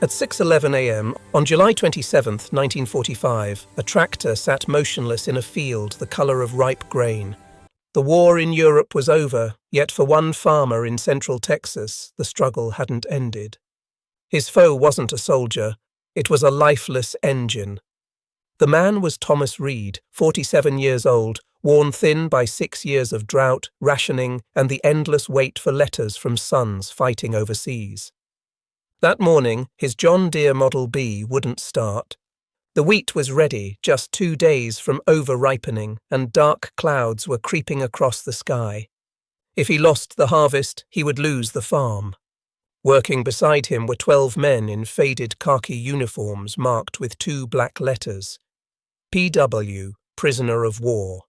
At 6:11 a.m. on July 27, 1945, a tractor sat motionless in a field the colour of ripe grain. The war in Europe was over, yet for one farmer in central Texas, the struggle hadn't ended. His foe wasn't a soldier, it was a lifeless engine. The man was Thomas Reed, 47 years old, worn thin by 6 years of drought, rationing, and the endless wait for letters from sons fighting overseas. That morning, his John Deere Model B wouldn't start. The wheat was ready, just 2 days from over-ripening, and dark clouds were creeping across the sky. If he lost the harvest, he would lose the farm. Working beside him were 12 men in faded khaki uniforms marked with 2 black letters. PW, prisoner of war.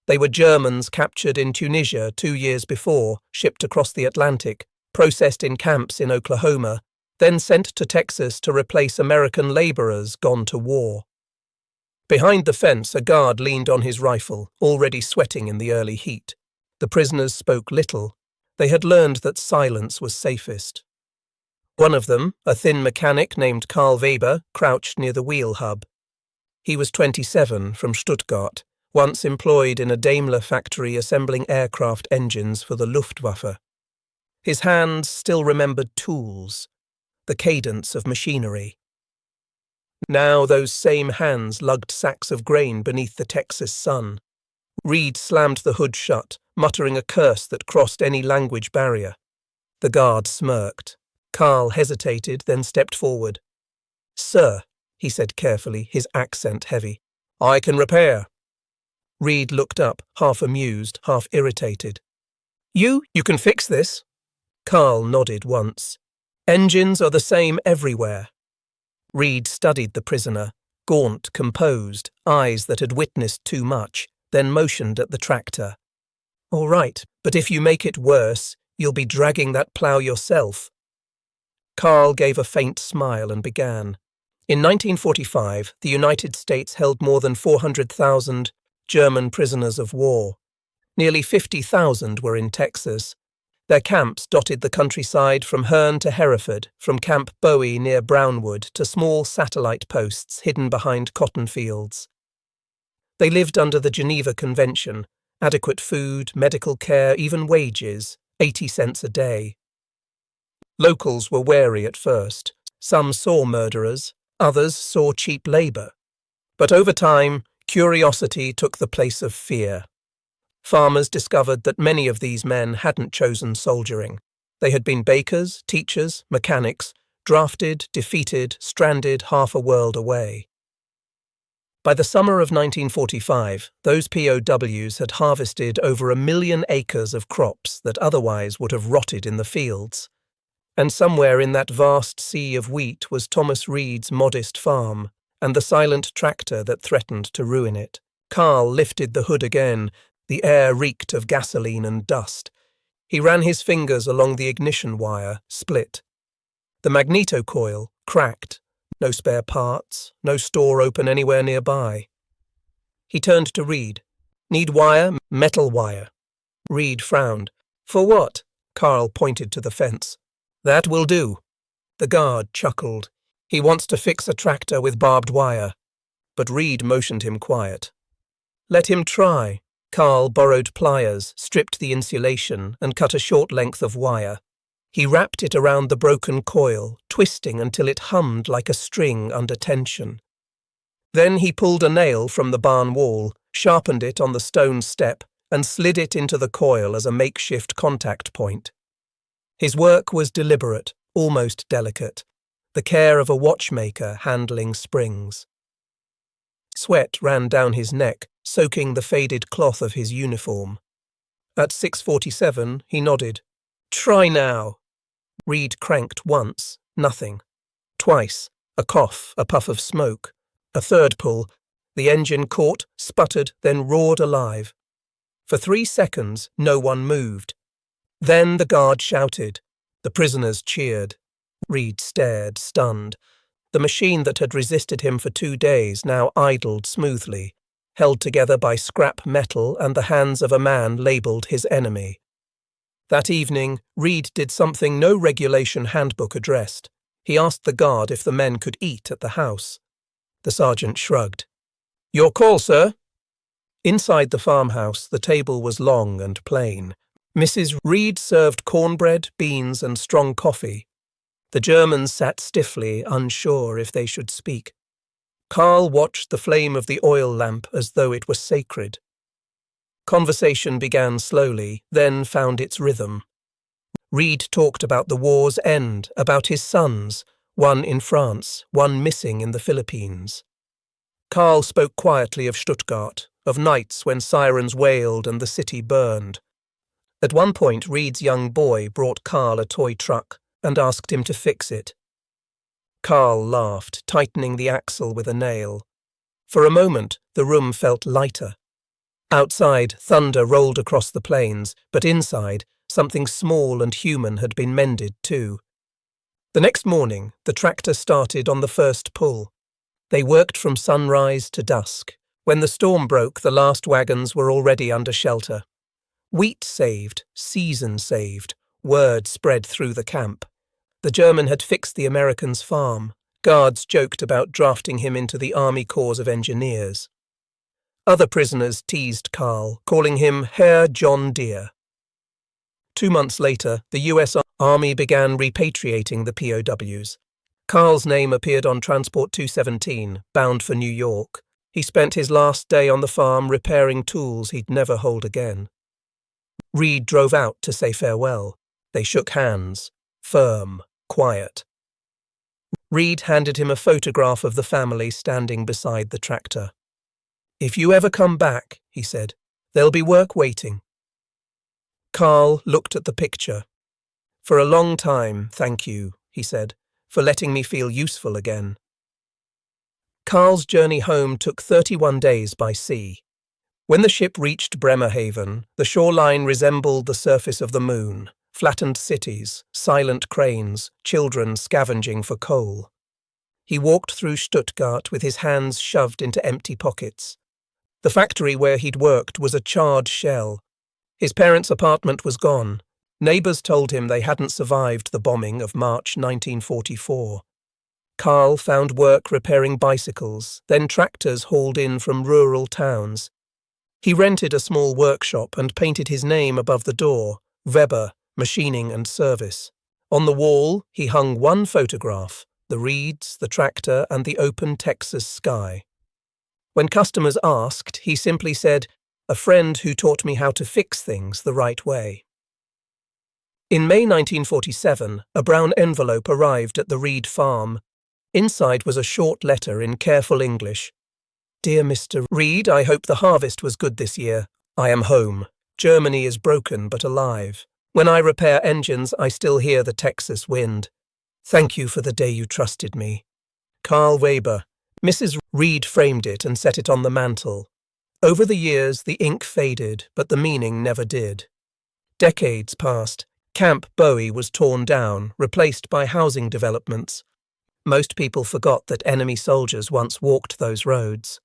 They were Germans captured in Tunisia 2 years before, shipped across the Atlantic, processed in camps in Oklahoma, then sent to Texas to replace American laborers gone to war. Behind the fence, a guard leaned on his rifle, already sweating in the early heat. The prisoners spoke little. They had learned that silence was safest. One of them, a thin mechanic named Karl Weber, crouched near the wheel hub. He was 27, from Stuttgart, once employed in a Daimler factory assembling aircraft engines for the Luftwaffe. His hands still remembered tools, the cadence of machinery. Now those same hands lugged sacks of grain beneath the Texas sun. Reed slammed the hood shut, muttering a curse that crossed any language barrier. The guard smirked. Karl hesitated, then stepped forward. "Sir," he said carefully, his accent heavy, "I can repair." Reed looked up, half amused, half irritated. You can fix this?" Karl nodded once. "Engines are the same everywhere." Reed studied the prisoner, gaunt, composed, eyes that had witnessed too much, then motioned at the tractor. "All right, but if you make it worse, you'll be dragging that plough yourself." Karl gave a faint smile and began. In 1945, the United States held more than 400,000 German prisoners of war. Nearly 50,000 were in Texas. Their camps dotted the countryside from Herne to Hereford, from Camp Bowie near Brownwood to small satellite posts hidden behind cotton fields. They lived under the Geneva Convention, adequate food, medical care, even wages, 80 cents a day. Locals were wary at first. Some saw murderers, others saw cheap labour. But over time, curiosity took the place of fear. Farmers discovered that many of these men hadn't chosen soldiering. They had been bakers, teachers, mechanics, drafted, defeated, stranded half a world away. By the summer of 1945, those POWs had harvested over 1 million acres of crops that otherwise would have rotted in the fields. And somewhere in that vast sea of wheat was Thomas Reed's modest farm, and the silent tractor that threatened to ruin it. Karl lifted the hood again. The air reeked of gasoline and dust. He ran his fingers along the ignition wire, split. The magneto coil cracked. No spare parts, no store open anywhere nearby. He turned to Reed. "Need wire, metal wire." Reed frowned. "For what?" Karl pointed to the fence. "That will do." The guard chuckled. "He wants to fix a tractor with barbed wire." But Reed motioned him quiet. "Let him try." Karl borrowed pliers, stripped the insulation, and cut a short length of wire. He wrapped it around the broken coil, twisting until it hummed like a string under tension. Then he pulled a nail from the barn wall, sharpened it on the stone step, and slid it into the coil as a makeshift contact point. His work was deliberate, almost delicate, the care of a watchmaker handling springs. Sweat ran down his neck, soaking the faded cloth of his uniform. At 6:47, he nodded. "Try now." Reed cranked once, nothing. Twice, a cough, a puff of smoke. A third pull. The engine caught, sputtered, then roared alive. For 3 seconds, no one moved. Then the guard shouted. The prisoners cheered. Reed stared, stunned. The machine that had resisted him for 2 days now idled smoothly, held together by scrap metal and the hands of a man labelled his enemy. That evening, Reed did something no regulation handbook addressed. He asked the guard if the men could eat at the house. The sergeant shrugged. "Your call, sir." Inside the farmhouse, the table was long and plain. Mrs. Reed served cornbread, beans, and strong coffee. The Germans sat stiffly, unsure if they should speak. Karl watched the flame of the oil lamp as though it were sacred. Conversation began slowly, then found its rhythm. Reed talked about the war's end, about his sons, one in France, one missing in the Philippines. Karl spoke quietly of Stuttgart, of nights when sirens wailed and the city burned. At one point, Reed's young boy brought Karl a toy truck and asked him to fix it. Karl laughed, tightening the axle with a nail. For a moment, the room felt lighter. Outside, thunder rolled across the plains, but inside, something small and human had been mended too. The next morning, the tractor started on the first pull. They worked from sunrise to dusk. When the storm broke, the last wagons were already under shelter. Wheat saved, season saved, word spread through the camp. The German had fixed the American's farm. Guards joked about drafting him into the Army Corps of Engineers. Other prisoners teased Karl, calling him Herr John Deere. 2 months later, the U.S. Army began repatriating the POWs. Karl's name appeared on Transport 217, bound for New York. He spent his last day on the farm repairing tools he'd never hold again. Reed drove out to say farewell. They shook hands, firm, quiet. Reed handed him a photograph of the family standing beside the tractor. "If you ever come back," he said, "there'll be work waiting." Karl looked at the picture. "For a long time, thank you," he said, "for letting me feel useful again." Karl's journey home took 31 days by sea. When the ship reached Bremerhaven, the shoreline resembled the surface of the moon, flattened cities, silent cranes, children scavenging for coal. He walked through Stuttgart with his hands shoved into empty pockets. The factory where he'd worked was a charred shell. His parents' apartment was gone. Neighbours told him they hadn't survived the bombing of March 1944. Karl found work repairing bicycles, then tractors hauled in from rural towns. He rented a small workshop and painted his name above the door, Weber, Machining and Service. On the wall, he hung one photograph, the reeds, the tractor, and the open Texas sky. When customers asked, he simply said, "A friend who taught me how to fix things the right way." In May 1947, a brown envelope arrived at the Reed farm. Inside was a short letter in careful English. "Dear Mr. Reed, I hope the harvest was good this year. I am home. Germany is broken but alive. When I repair engines, I still hear the Texas wind. Thank you for the day you trusted me. Karl Weber." Mrs. Reed framed it and set it on the mantel. Over the years, the ink faded, but the meaning never did. Decades passed. Camp Bowie was torn down, replaced by housing developments. Most people forgot that enemy soldiers once walked those roads.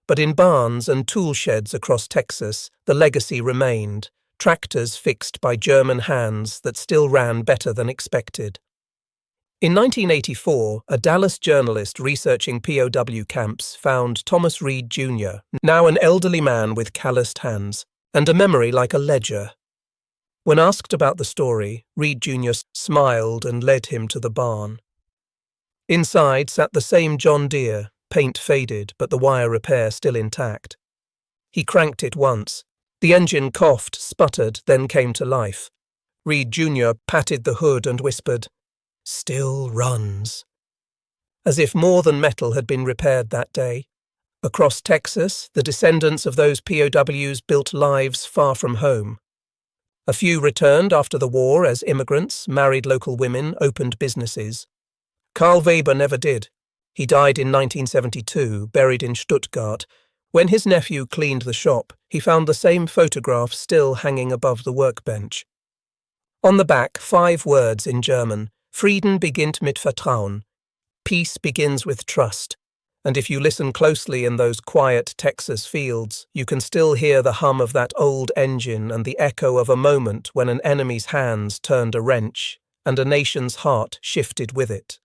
But in barns and tool sheds across Texas, the legacy remained, tractors fixed by German hands that still ran better than expected. In 1984, a Dallas journalist researching POW camps found Thomas Reed Jr., now an elderly man with calloused hands, and a memory like a ledger. When asked about the story, Reed Jr. smiled and led him to the barn. Inside sat the same John Deere, paint faded but the wire repair still intact. He cranked it once. The engine coughed, sputtered, then came to life. Reed Jr. patted the hood and whispered, "Still runs." As if more than metal had been repaired that day. Across Texas, the descendants of those POWs built lives far from home. A few returned after the war as immigrants, married local women, opened businesses. Karl Weber never did. He died in 1972, buried in Stuttgart. When his nephew cleaned the shop, he found the same photograph still hanging above the workbench. On the back, 5 words in German: Frieden beginnt mit Vertrauen. Peace begins with trust. And if you listen closely in those quiet Texas fields, you can still hear the hum of that old engine and the echo of a moment when an enemy's hands turned a wrench and a nation's heart shifted with it.